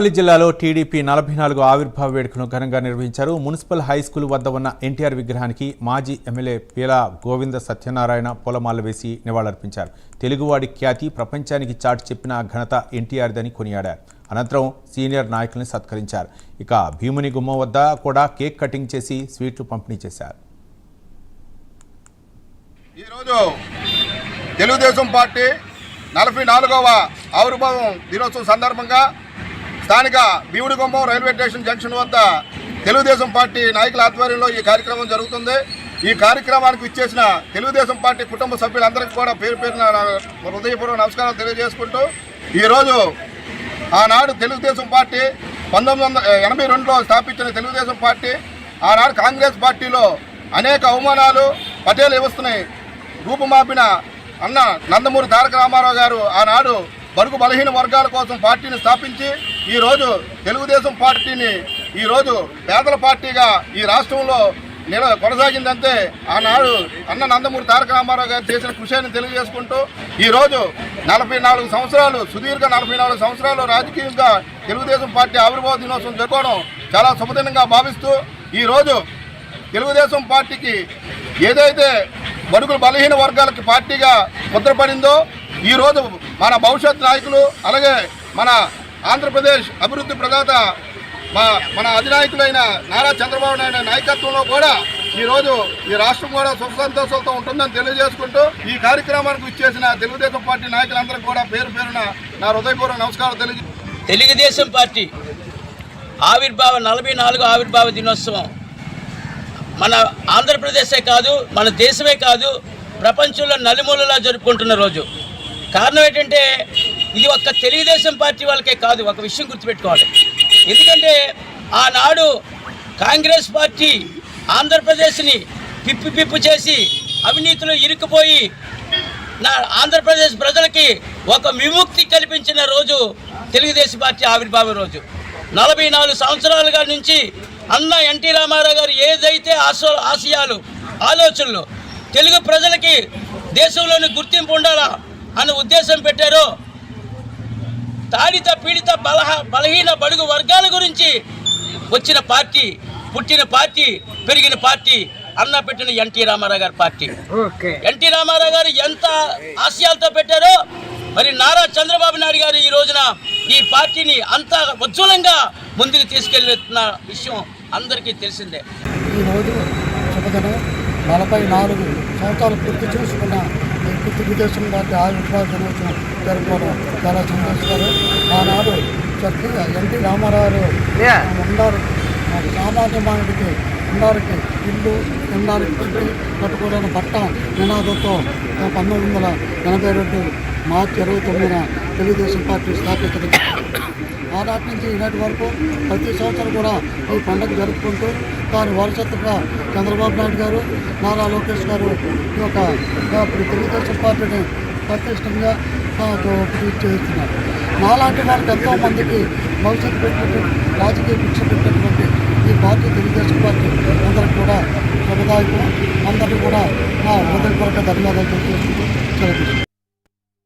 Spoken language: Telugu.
జిల్లాలో జిల్లాలో టీడీపీ 44 ఆవిర్భావ వేడుకలను ఘనంగా నిర్వహించారు. మున్సిపల్ హై స్కూల్ వద్ద ఉన్న ఎన్టీఆర్ విగ్రహానికి మాజీ ఎమ్మెల్యే పీలా గోవింద సత్యనారాయణ పూలమాల వేసి నివాళులర్పించారు. తెలుగువాడి ఖ్యాతి ప్రపంచానికి చాటి చెప్పిన ఘనత ఎన్టీఆర్దని కొనియాడారు. అనంతరం సీనియర్ నాయకుల్ని సత్కరించారు. ఇక భీముని గుమ్మం వద్ద కూడా కేక్ కటింగ్ చేసి స్వీట్లు పంపిణీ చేశారు. ఈరోజు తెలుగుదేశం పార్టీ 44వ ఆవిర్భావం దినోత్సవం సందర్భంగా స్థానిక భీముడి గుమ్మం రైల్వే స్టేషన్ జంక్షన్ వద్ద తెలుగుదేశం పార్టీ నాయకుల ఆధ్వర్యంలో ఈ కార్యక్రమం జరుగుతుంది. ఈ కార్యక్రమానికి ఇచ్చేసిన తెలుగుదేశం పార్టీ కుటుంబ సభ్యులందరికీ కూడా పేరు పేరున హృదయపూర్వక నమస్కారాలు తెలియజేసుకుంటూ, ఈరోజు ఆనాడు తెలుగుదేశం పార్టీ 1982లో స్థాపించిన తెలుగుదేశం పార్టీ ఆనాడు కాంగ్రెస్ పార్టీలో అనేక అవమానాలు పటేల్ వ్యవస్థని రూపుమాపిన అన్న నందమూరి తారక రామారావు గారు ఆనాడు బడుగు బలహీన వర్గాల కోసం పార్టీని స్థాపించి ఈరోజు తెలుగుదేశం పార్టీని ఈరోజు పేదల పార్టీగా ఈ రాష్ట్రంలో కొనసాగిందంటే ఆనాడు అన్న నందమూరి తారక రామారావు గారు చేసిన కృషిని తెలియజేసుకుంటూ, ఈరోజు 44 సంవత్సరాలు సుదీర్ఘ 44 సంవత్సరాలు రాజకీయంగా తెలుగుదేశం పార్టీ ఆవిర్భావ దినోత్సవం జరుపుకోవడం చాలా శుభదినంగా భావిస్తూ, ఈరోజు తెలుగుదేశం పార్టీకి ఏదైతే బడుగుల బలహీన వర్గాలకి పార్టీగా ముద్రపడిందో, ఈరోజు మన భవిష్యత్ నాయకులు అలాగే మన ఆంధ్రప్రదేశ్ అభివృద్ధి ప్రదాత మన అధినాయకులైన నారా చంద్రబాబు నాయుడు నాయకత్వంలో కూడా ఈరోజు ఈ రాష్ట్రం కూడా సుఖ సంతోషాలతో ఉంటుందని తెలియజేసుకుంటూ, ఈ కార్యక్రమానికి ఇచ్చేసిన తెలుగుదేశం పార్టీ నాయకులందరికీ కూడా పేరు పేరున నా హృదయపూర్వక నమస్కారాలు తెలుగుదేశం పార్టీ ఆవిర్భావ 44 ఆవిర్భావ దినోత్సవం మన ఆంధ్రప్రదేశే కాదు, మన దేశమే కాదు, ప్రపంచంలో నలుమూలలా జరుపుకుంటున్న రోజు. కారణం ఏంటంటే ఇది ఒక్క తెలుగుదేశం పార్టీ వాళ్ళకే కాదు. ఒక విషయం గుర్తుపెట్టుకోవాలి. ఎందుకంటే ఆనాడు కాంగ్రెస్ పార్టీ ఆంధ్రప్రదేశ్ని పిప్పు చేసి అవినీతిలో ఇరుక్కుపోయి ఆంధ్రప్రదేశ్ ప్రజలకి ఒక విముక్తి కల్పించిన రోజు తెలుగుదేశం పార్టీ ఆవిర్భావ రోజు. 44 సంవత్సరాలుగా నుంచి అన్న ఎన్టీ రామారావు గారు ఏదైతే ఆశయాలు ఆలోచనలు తెలుగు ప్రజలకి దేశంలోని గుర్తింపు ఉండాలా అన్న ఉద్దేశం పెట్టారో, తాడిత పీడిత బలహీన బడుగు వర్గాల గురించి వచ్చిన పార్టీ, పుట్టిన పార్టీ, పెరిగిన పార్టీ అన్న పెట్టిన ఎన్టీ రామారావు గారి పార్టీ. ఎన్టీ రామారావు గారు ఎంత ఆశయాలతో పెట్టారో, మరి నారా చంద్రబాబు నాయుడు గారు ఈ రోజున ఈ పార్టీని అంత ఉజ్వలంగా ముందుకు తీసుకెళ్తున్న విషయం అందరికీ తెలిసిందే. ఈరోజు శుభదినం 44 సంవత్సరాలు పూర్తి చేసుకున్న తెలుగుదేశం పార్టీ ఆవిర్భావ దినోత్సవం జరుపుకోవడం చాలా సంతోషకరం. ఆనాడు చక్కగా ఎన్టీ రామారావు ఉండారు సామాన్య మానవుడికి ఉండారికి ఇల్లు ఉండారికి చుట్టి కట్టుకోవడానికి బట్ట నినాదంతో 1982 మార్చి 29న తెలుగుదేశం పార్టీ స్థాపించడం. ఆనాటి నుంచి ఈనాటి వరకు ప్రతి సంవత్సరం కూడా ఈ పండుగ జరుపుకుంటూ దాని వారసత్వంగా చంద్రబాబు నాయుడు గారు, నారా లోకేష్ గారు ఈ యొక్క తెలుగుదేశం పార్టీని ప్రతిష్టంగా చేస్తున్నారు. నాలాంటి వారికి ఎంతోమందికి భవిష్యత్తు పెట్టినటువంటి రాజకీయ భిక్ష పెట్టినటువంటి ఈ పార్టీ తెలుగుదేశం పార్టీ అందరికీ కూడా శుభదాయకం. అందరికీ కూడా నా హృదయపూర్వక ధన్యవాదాలు తెలియజేస్తూ